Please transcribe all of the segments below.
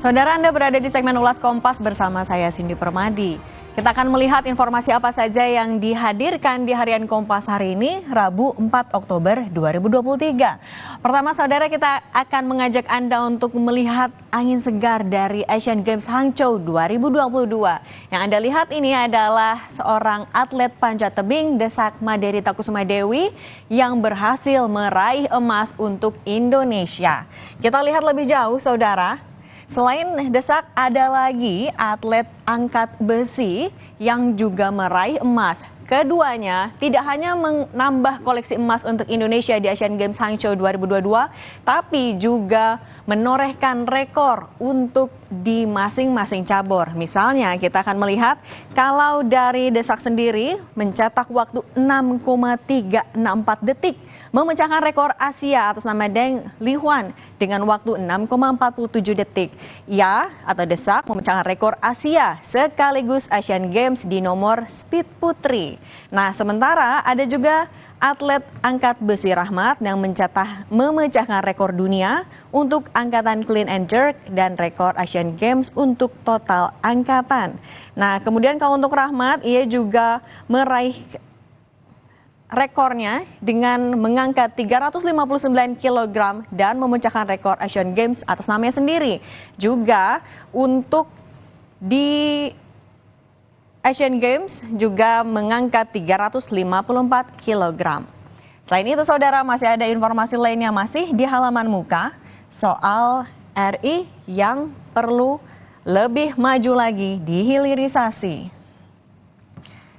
Saudara, Anda berada di segmen Ulas Kompas bersama saya Cindy Permadi. Kita akan melihat informasi apa saja yang dihadirkan di Harian Kompas hari ini, Rabu 4 Oktober 2023. Pertama, saudara, kita akan mengajak Anda untuk melihat angin segar dari Asian Games Hangzhou 2022. Yang Anda lihat ini adalah seorang atlet panjat tebing Desak Maderita Kusuma Dewi yang berhasil meraih emas untuk Indonesia. Kita lihat lebih jauh, saudara. Selain Desak, ada lagi atlet angkat besi yang juga meraih emas. Keduanya tidak hanya menambah koleksi emas untuk Indonesia di Asian Games Hangzhou 2022, tapi juga menorehkan rekor untuk di masing-masing cabur. Misalnya kita akan melihat kalau dari Desak sendiri mencetak waktu 6,364 detik, memecahkan rekor Asia atas nama Deng Lihuan dengan waktu 6,47 detik. Ia atau Desak memecahkan rekor Asia sekaligus Asian Games di nomor speed putri. Nah, sementara ada juga atlet angkat besi Rahmat yang memecahkan rekor dunia untuk angkatan clean and jerk dan rekor Asian Games untuk total angkatan. Nah, kemudian kalau untuk Rahmat, ia juga meraih rekornya dengan mengangkat 359 kg dan memecahkan rekor Asian Games atas namanya sendiri. Juga untuk di Asian Games juga mengangkat 354 kg. Selain itu, saudara, masih ada informasi lainnya masih di halaman muka soal RI yang perlu lebih maju lagi di hilirisasi.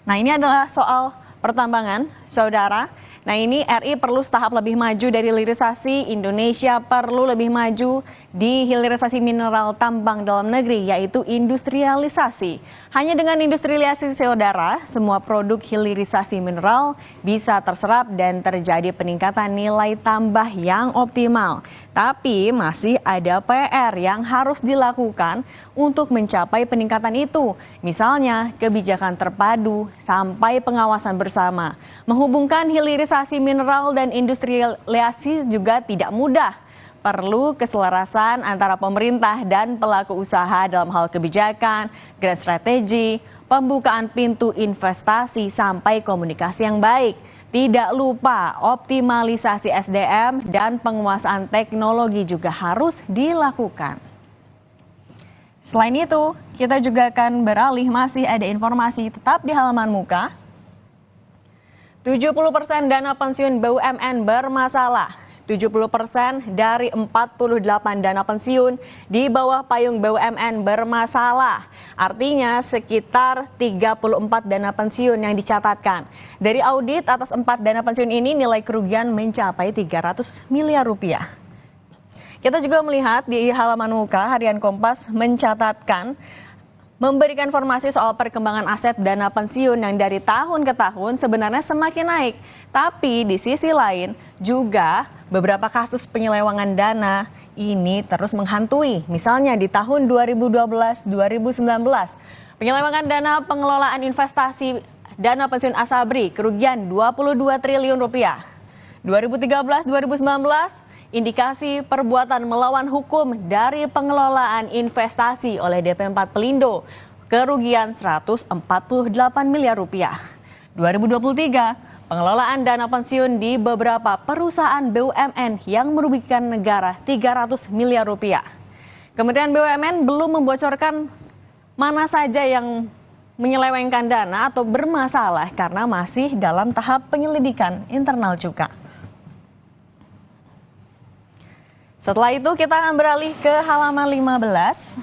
Nah, ini adalah soal pertambangan, saudara. Nah, ini RI perlu setahap lebih maju dari hilirisasi. Indonesia perlu lebih maju di hilirisasi mineral tambang dalam negeri, yaitu industrialisasi. Hanya dengan industrialisasi, saudara, semua produk hilirisasi mineral bisa terserap dan terjadi peningkatan nilai tambah yang optimal. Tapi masih ada PR yang harus dilakukan untuk mencapai peningkatan itu. Misalnya kebijakan terpadu sampai pengawasan bersama. Menghubungkan hilirisasi mineral dan industrialisasi juga tidak mudah. Perlu keselarasan antara pemerintah dan pelaku usaha dalam hal kebijakan, grand strategi, pembukaan pintu investasi sampai komunikasi yang baik. Tidak lupa optimalisasi SDM dan penguasaan teknologi juga harus dilakukan. Selain itu, kita juga akan beralih, masih ada informasi tetap di halaman muka. 70% dana pensiun BUMN bermasalah. 70% dari 48 dana pensiun di bawah payung BUMN bermasalah. Artinya sekitar 34 dana pensiun yang dicatatkan. Dari audit atas 4 dana pensiun ini nilai kerugian mencapai 300 miliar rupiah. Kita juga melihat di halaman muka Harian Kompas mencatatkan memberikan informasi soal perkembangan aset dana pensiun yang dari tahun ke tahun sebenarnya semakin naik. Tapi di sisi lain juga beberapa kasus penyelewengan dana ini terus menghantui. Misalnya di tahun 2012-2019, penyelewengan dana pengelolaan investasi dana pensiun Asabri kerugian 22 triliun rupiah. 2013-2019, indikasi perbuatan melawan hukum dari pengelolaan investasi oleh DP4 Pelindo, kerugian 148 miliar rupiah. 2023, pengelolaan dana pensiun di beberapa perusahaan BUMN yang merugikan negara 300 miliar rupiah. Kementerian BUMN belum membocorkan mana saja yang menyelewengkan dana atau bermasalah karena masih dalam tahap penyelidikan internal juga. Setelah itu kita akan beralih ke halaman 15.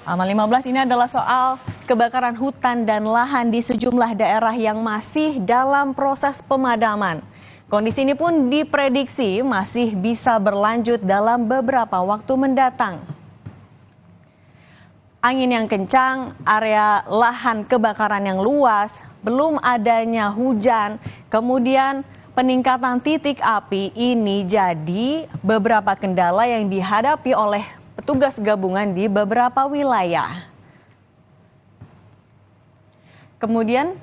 Halaman 15 ini adalah soal kebakaran hutan dan lahan di sejumlah daerah yang masih dalam proses pemadaman. Kondisi ini pun diprediksi masih bisa berlanjut dalam beberapa waktu mendatang. Angin yang kencang, area lahan kebakaran yang luas, belum adanya hujan, kemudian peningkatan titik api ini jadi beberapa kendala yang dihadapi oleh petugas gabungan di beberapa wilayah. Kemudian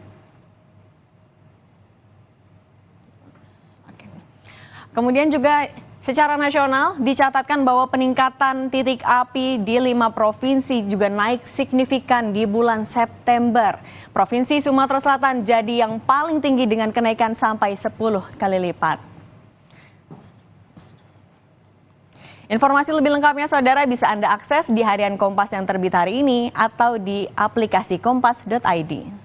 juga Secara nasional, dicatatkan bahwa peningkatan titik api di 5 provinsi juga naik signifikan di bulan September. Provinsi Sumatera Selatan jadi yang paling tinggi dengan kenaikan sampai 10 kali lipat. Informasi lebih lengkapnya saudara bisa Anda akses di harian Kompas yang terbit hari ini atau di aplikasi kompas.id.